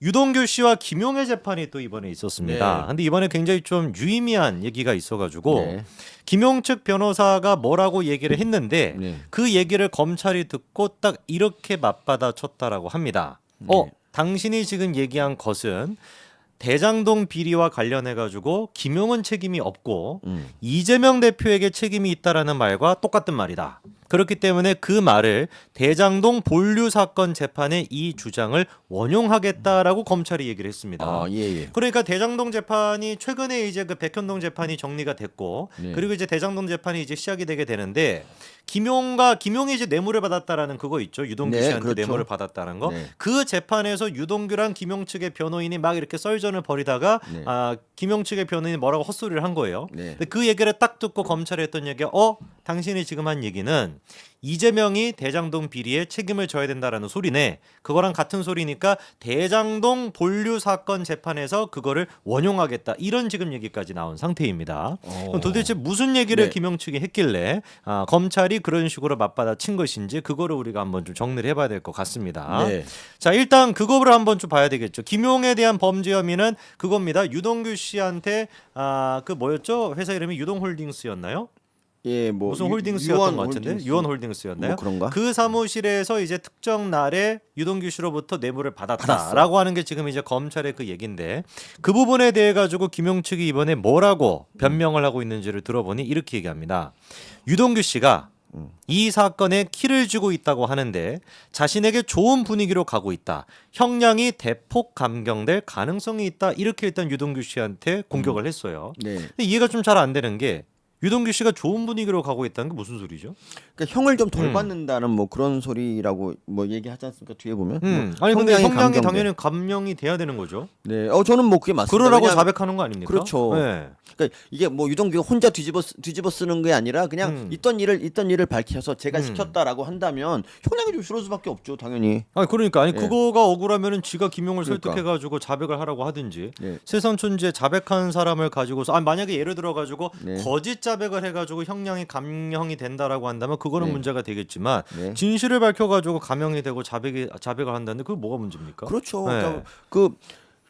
유동규 씨와 김용의 재판이 또 이번에 있었습니다. 네. 근데 이번에 굉장히 좀 유의미한 얘기가 있어가지고 네. 김용 측 변호사가 뭐라고 얘기를 했는데 네. 그 얘기를 검찰이 듣고 딱 이렇게 맞받아 쳤다라고 합니다. 네. 당신이 지금 얘기한 것은 대장동 비리와 관련해 가지고 김용은 책임이 없고 이재명 대표에게 책임이 있다라는 말과 똑같은 말이다. 그렇기 때문에 그 말을 대장동 본류 사건 재판에 이 주장을 원용하겠다라고 검찰이 얘기를 했습니다. 아, 예, 예. 그러니까 대장동 재판이 최근에 이제 그 백현동 재판이 정리가 됐고 네. 그리고 이제 대장동 재판이 이제 시작이 되게 되는데 김용이 이제 뇌물을 받았다라는 그거 있죠. 유동규 네, 씨한테 그렇죠. 뇌물을 받았다는 거. 네. 그 재판에서 유동규랑 김용 측의 변호인이 막 이렇게 썰전을 벌이다가 네. 김용 측의 변호인이 뭐라고 헛소리를 한 거예요. 네. 근데 그 얘기를 딱 듣고 검찰이 했던 얘기가 당신이 지금 한 얘기는 이재명이 대장동 비리에 책임을 져야 된다라는 소리네. 그거랑 같은 소리니까 대장동 본류 사건 재판에서 그거를 원용하겠다. 이런 지금 얘기까지 나온 상태입니다. 그럼 도대체 무슨 얘기를 네. 김용 측이 했길래 검찰이 그런 식으로 맞받아 친 것인지 그거를 우리가 한번 좀 정리를 해봐야 될 것 같습니다. 네. 자, 일단 그거를 한번 좀 봐야 되겠죠. 김용에 대한 범죄 혐의는 그겁니다. 유동규 씨한테 그 뭐였죠? 회사 이름이 유동홀딩스였나요? 예, 뭐 무슨 홀딩스였던 것 같은데 유원홀딩스였나요? 뭐 그런가? 그 사무실에서 이제 특정 날에 유동규 씨로부터 뇌물을 받았어. 받았다라고 하는 게 지금 이제 검찰의 그 얘긴데 그 부분에 대해 가지고 김용 측이 이번에 뭐라고 변명을 하고 있는지를 들어보니 이렇게 얘기합니다. 유동규 씨가 이 사건에 키를 쥐고 있다고 하는데 자신에게 좋은 분위기로 가고 있다. 형량이 대폭 감경될 가능성이 있다. 이렇게 일단 유동규 씨한테 공격을 했어요. 네. 근데 이해가 좀 잘 안 되는 게 유동규 씨가 좋은 분위기로 가고 있다는 게 무슨 소리죠? 그러니까 형을 좀 덜 받는다는 뭐 그런 소리라고 뭐 얘기하지 않습니까? 뒤에 보면. 뭐 아니 근데 형량이 감경돼. 당연히 감형이 돼야 되는 거죠. 네. 저는 뭐 그게 맞습니다. 그러라고 왜냐하면- 자백하는 거 아닙니까? 그렇죠. 네. 그러니까 이게 뭐 유동규가 혼자 뒤집어 쓰는 게 아니라 그냥 있던 일을 밝혀서 제가 시켰다라고 한다면 형량이 좀 줄을 수밖에 없죠, 당연히. 그러니까 예. 그거가 억울하면은 지가 김용을 그러니까. 설득해가지고 자백을 하라고 하든지 네. 세상 천지에 자백한 사람을 가지고서 만약에 예를 들어가지고 네. 거짓 자백을 해가지고 형량이 감형이 된다라고 한다면 그거는 네. 문제가 되겠지만 네. 진실을 밝혀가지고 감형이 되고 자백을 한다는데 그게 뭐가 문제입니까? 그렇죠. 네. 그러니까 그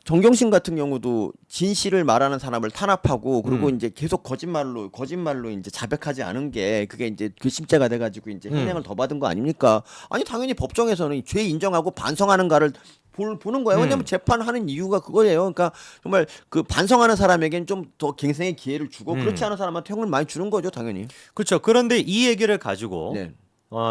정경심 같은 경우도 진실을 말하는 사람을 탄압하고 그리고 이제 계속 거짓말로 이제 자백하지 않은 게 그게 이제 괘씸죄가 돼가지고 이제 형량을 더 받은 거 아닙니까? 아니 당연히 법정에서는 죄 인정하고 반성하는가를 보는 거예요. 왜냐하면 재판하는 이유가 그거예요. 그러니까 정말 그 반성하는 사람에겐 좀 더 갱생의 기회를 주고 그렇지 않은 사람한테 형을 많이 주는 거죠, 당연히. 그렇죠. 그런데 이 얘기를 가지고 네.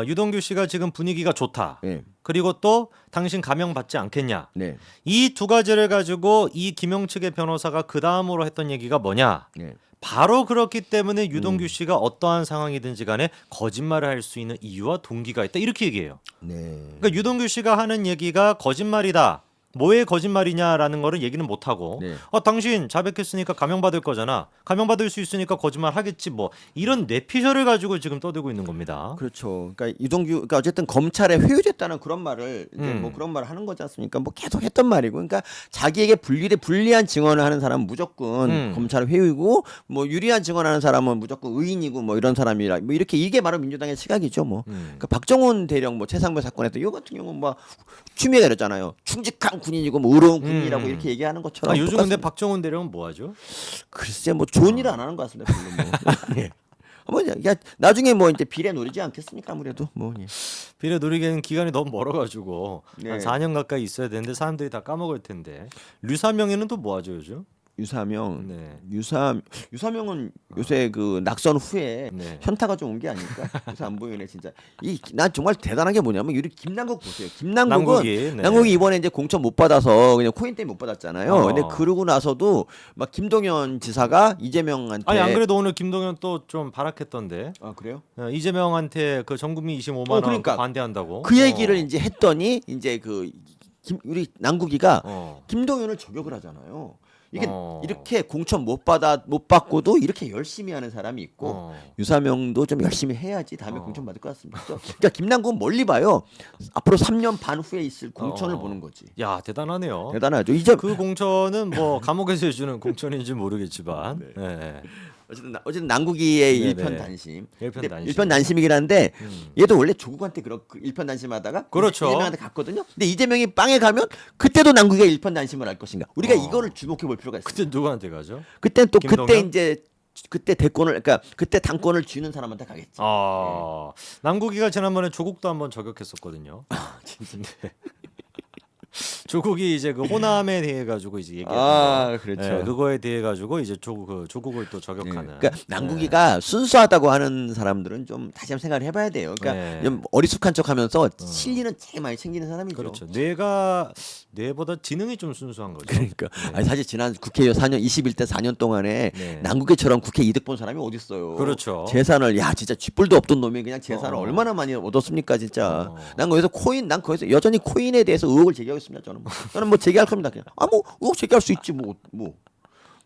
유동규 씨가 지금 분위기가 좋다. 네. 그리고 또 당신 감형 받지 않겠냐. 네. 이 두 가지를 가지고 이 김용 측의 변호사가 그 다음으로 했던 얘기가 뭐냐. 네. 바로 그렇기 때문에 유동규 씨가 어떠한 상황이든지 간에 거짓말을 할 수 있는 이유와 동기가 있다. 이렇게 얘기해요. 네. 그러니까 유동규 씨가 하는 얘기가 거짓말이다. 뭐의 거짓말이냐라는 거를 얘기는 못하고 네. 당신 자백했으니까 감형받을 거잖아. 감형받을 수 있으니까 거짓말 하겠지 뭐 이런 뇌피셜을 가지고 지금 떠들고 있는 겁니다. 그렇죠. 그러니까 그러니까 어쨌든 검찰에 회유됐다는 그런 말을 이제 뭐 그런 말을 하는 거지 않습니까? 뭐 계속 했던 말이고, 그러니까 자기에게 불리한 증언을 하는 사람은 무조건 검찰 회유고, 뭐 유리한 증언하는 사람은 무조건 의인이고, 뭐 이런 사람이라, 뭐 이렇게 이게 바로 민주당의 시각이죠, 뭐. 그러니까 박정훈 대령 뭐 최상병 사건에서 이 같은 경우는 뭐 추미애가 그랬잖아요. 충직한 군인이고 뭐 의로운 군인이라고 이렇게 얘기하는 것처럼. 요즘 근데 똑같습니다. 박정훈 대령은 뭐 하죠? 글쎄 뭐 좋은 일을 안 하는 것 같습니다. 별로 뭐. 예. 나중에 뭐 이제 비례 노리지 않겠습니까? 아무래도 뭐. 예. 비례 누리기에는 기간이 너무 멀어가지고 네. 한 4년 가까이 있어야 되는데 사람들이 다 까먹을 텐데 류사명에는 또 뭐 하죠 요즘? 유사명, 네. 유사명은 요새 그 낙선 후에 네. 현타가 좀 온 게 아닐까? 요새 안 보이네 진짜. 난 정말 대단한 게 뭐냐면 우리 김남국 보세요. 김남국은 남국이 이번에 이제 공천 못 받아서 그냥 코인 때문에 못 받았잖아요. 근데 그러고 나서도 막 김동연 지사가 이재명한테 안 그래도 오늘 김동연 또 좀 발악했던데. 아 그래요? 이재명한테 그 전국민 25만 원 그러니까 반대한다고. 그 얘기를 이제 했더니 이제 우리 남국이가 어. 김동연을 저격을 하잖아요. 이게 어. 이렇게 공천 못 받고도 이렇게 열심히 하는 사람이 있고 유사명도 좀 열심히 해야지 다음에 공천 받을 것 같습니다. 그러니까 김남국은 멀리 봐요. 앞으로 3년 반 후에 있을 공천을 보는 거지. 야 대단하네요. 대단하죠. 이제 그 공천은 뭐 감옥에서 해주는 공천인지 모르겠지만. 네. 어쨌든 남국이의 네네. 일편단심. 일편단심. 일편단심이긴 한데 얘도 원래 조국한테 그런 일편단심하다가 그렇죠. 이재명한테 갔거든요. 근데 이재명이 빵에 가면 그때도 남국이가 일편단심을 할 것인가? 우리가 이거를 주목해 볼 필요가 있어요. 그때 누구한테 가죠? 그때는 또 김동연? 그때 이제 그때 대권을 그러니까 그때 당권을 쥐는 사람한테 가겠지. 남국이가 지난번에 조국도 한번 저격했었거든요. 근데 조국이 이제 그 호남에 대해 가지고 이제 얘기했던 그렇죠. 그거에 대해 가지고 이제 조국을 또 저격하는. 그러니까 남국이가 순수하다고 하는 사람들은 좀 다시 한번 생각을 해봐야 돼요. 그러니까 좀 어리숙한 척하면서 실리는 제일 많이 챙기는 사람이죠. 그렇죠. 뇌보다 지능이 좀 순수한 거죠. 그러니까 아니 사실 지난 국회의원 4년 21대 4년 동안에 남국이처럼 국회 이득 본 사람이 어디 있어요. 그렇죠. 재산을 진짜 쥐뿔도 없던 놈이 그냥 재산을 얼마나 많이 얻었습니까 진짜. 난 거기서 여전히 코인에 대해서 의혹을 제기하겠습니다. 저는 뭐 제기할 겁니다. 그냥 뭐 의혹 제기할 수 있지 뭐.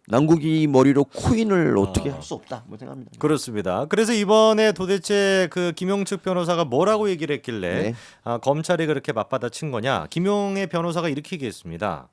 남국이 머리로 코인을 어떻게 할 수 없다 뭐 생각합니다. 그렇습니다. 그래서 이번에 도대체 그 김용측 변호사가 뭐라고 얘기를 했길래 검찰이 그렇게 맞받아친 거냐? 김용의 변호사가 이렇게 얘기했습니다.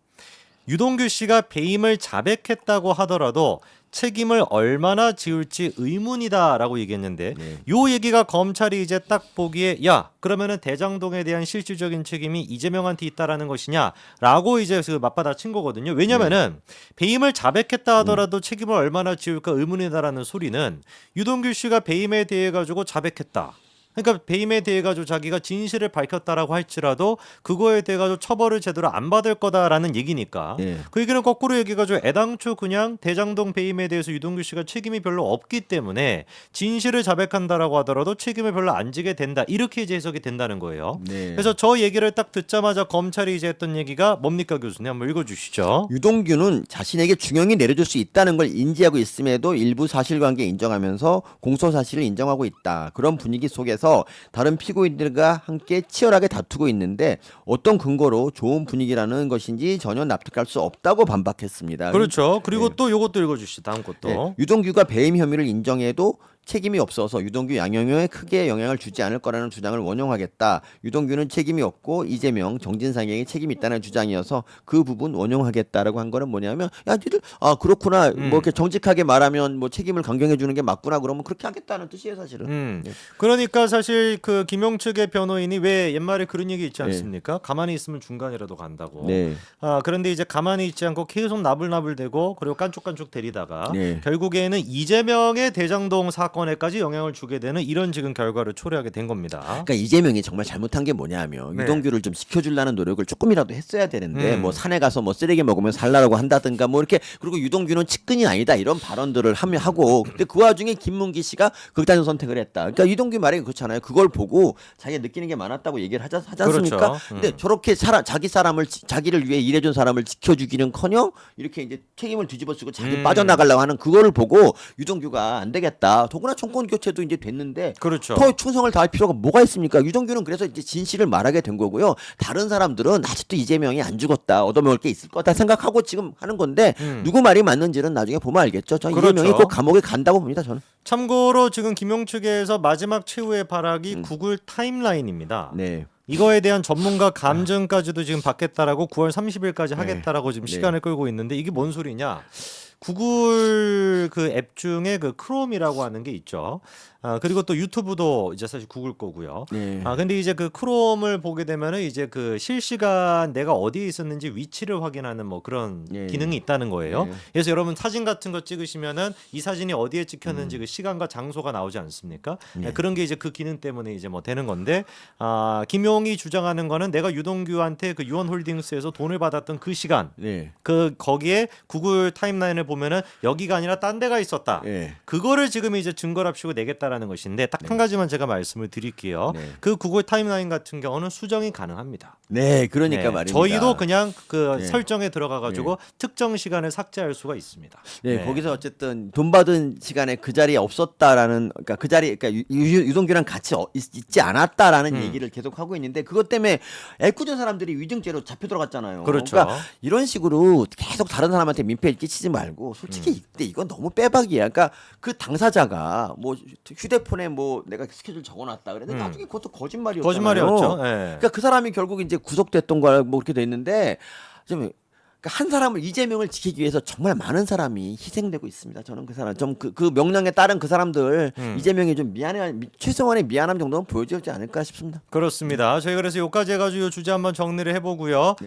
유동규 씨가 배임을 자백했다고 하더라도 책임을 얼마나 지울지 의문이다라고 얘기했는데 요 얘기가 검찰이 이제 딱 보기에 그러면은 대장동에 대한 실질적인 책임이 이재명한테 있다라는 것이냐라고 이제 그 맞받아친 거거든요. 왜냐면은 배임을 자백했다 하더라도 책임을 얼마나 지울까 의문이다라는 소리는 유동규 씨가 배임에 대해 가지고 자백했다. 그러니까 배임에 대해 가지고 자기가 진실을 밝혔다라고 할지라도 그거에 대해 가지고 처벌을 제대로 안 받을 거다라는 얘기니까 그 얘기는 거꾸로 얘기해가지고 애당초 그냥 대장동 배임에 대해서 유동규 씨가 책임이 별로 없기 때문에 진실을 자백한다라고 하더라도 책임을 별로 안 지게 된다 이렇게 이제 해석이 된다는 거예요. 그래서 저 얘기를 딱 듣자마자 검찰이 이제 했던 얘기가 뭡니까 교수님 한번 읽어주시죠. 유동규는 자신에게 중형이 내려질 수 있다는 걸 인지하고 있음에도 일부 사실관계 인정하면서 공소 사실을 인정하고 있다. 그런 분위기 속에서 다른 피고인들과 함께 치열하게 다투고 있는데 어떤 근거로 좋은 분위기라는 것인지 전혀 납득할 수 없다고 반박했습니다. 그렇죠. 그리고 또 요것도 읽어주시죠. 다음 것도. 유동규가 배임 혐의를 인정해도 책임이 없어서 유동규 양형에 크게 영향을 주지 않을 거라는 주장을 원용하겠다. 유동규는 책임이 없고 이재명, 정진상에게 책임이 있다는 주장이어서 그 부분 원용하겠다라고 한 거는 뭐냐면 니들 그렇구나. 뭐 이렇게 정직하게 말하면 뭐 책임을 강경해 주는 게 맞구나. 그러면 그렇게 하겠다는 뜻이에요, 사실은. 그러니까 사실 그 김용측의 변호인이 왜 옛말에 그런 얘기 있지 않습니까? 가만히 있으면 중간이라도 간다고. 그런데 이제 가만히 있지 않고 계속 나불나불대고 그리고 깐족깐족 대리다가 결국에는 이재명의 대장동 사건에까지 영향을 주게 되는 이런 지금 결과를 초래하게 된 겁니다. 그러니까 이재명이 정말 잘못한 게 뭐냐면 유동규를 좀 지켜주려는 노력을 조금이라도 했어야 되는데 뭐 산에 가서 뭐 쓰레기 먹으면 살라라고 한다든가 뭐 이렇게 그리고 유동규는 측근이 아니다 이런 발언들을 하고 근데 그 와중에 김문기 씨가 극단적 선택을 했다. 그러니까 유동규 말이 그렇잖아요. 그걸 보고 자기가 느끼는 게 많았다고 얘기를 하지 않습니까? 그렇죠. 근데 저렇게 자기를 위해 일해준 사람을 지켜주기는커녕 이렇게 이제 책임을 뒤집어쓰고 자기 빠져나가려고 하는 그거를 보고 유동규가 안 되겠다. 더구나 정권 교체도 이제 됐는데 그렇죠. 더 충성을 다할 필요가 뭐가 있습니까? 유동규는 그래서 이제 진실을 말하게 된 거고요. 다른 사람들은 아직도 이재명이 안 죽었다. 얻어먹을 게 있을 거다 생각하고 지금 하는 건데 누구 말이 맞는지는 나중에 보면 알겠죠. 저는 그렇죠. 이재명이 꼭 감옥에 간다고 봅니다. 저는. 참고로 지금 김용측에서 마지막 최후의 발악이 구글 타임라인입니다. 네. 이거에 대한 전문가 감증까지도 지금 받겠다라고 9월 30일까지 하겠다라고 지금 시간을 끌고 있는데 이게 뭔 소리냐? 구글 그 앱 중에 그 크롬이라고 하는 게 있죠. 그리고 또 유튜브도 이제 사실 구글 거고요. 근데 이제 그 크롬을 보게 되면은 이제 그 실시간 내가 어디에 있었는지 위치를 확인하는 뭐 그런 기능이 있다는 거예요. 그래서 여러분 사진 같은 거 찍으시면은 이 사진이 어디에 찍혔는지 그 시간과 장소가 나오지 않습니까? 그런 게 이제 그 기능 때문에 이제 뭐 되는 건데 김용이 주장하는 거는 내가 유동규한테 그 유원홀딩스에서 돈을 받았던 그 시간 그 거기에 구글 타임라인을 보면은 여기가 아니라 딴 데가 있었다. 그거를 지금 이제 증거랍시고 내겠다라는 것인데 딱 한 가지만 제가 말씀을 드릴게요. 그 구글 타임라인 같은 경우는 수정이 가능합니다. 네, 그러니까 말입니다. 저희도 그냥 그 설정에 들어가가지고 특정 시간을 삭제할 수가 있습니다. 거기서 어쨌든 돈 받은 시간에 그 자리에 없었다라는 그러니까 그 자리 그러니까 유동규랑 같이 있지 않았다라는 얘기를 계속 하고 있는데 그것 때문에 애꿎은 사람들이 위증죄로 잡혀 들어갔잖아요. 그렇죠. 그러니까 이런 식으로 계속 다른 사람한테 민폐를 끼치지 말고 솔직히 근데 이건 너무 빼박이야. 그러니까 그 당사자가 뭐 휴대폰에 뭐 내가 스케줄 적어놨다 그랬는데 나중에 그것도 거짓말이었잖아요. 거짓말이었죠. 그러니까 그 사람이 결국 이제 구속됐던 거야 뭐 그렇게 돼 있는데 좀 한 사람을 이재명을 지키기 위해서 정말 많은 사람이 희생되고 있습니다. 저는 그 사람 좀 그 명령에 따른 그 사람들 이재명이 좀 최소한의 미안함 정도는 보여주지 않을까 싶습니다. 그렇습니다. 저희 그래서 여기까지 해가지고 이 주제 한번 정리를 해보고요.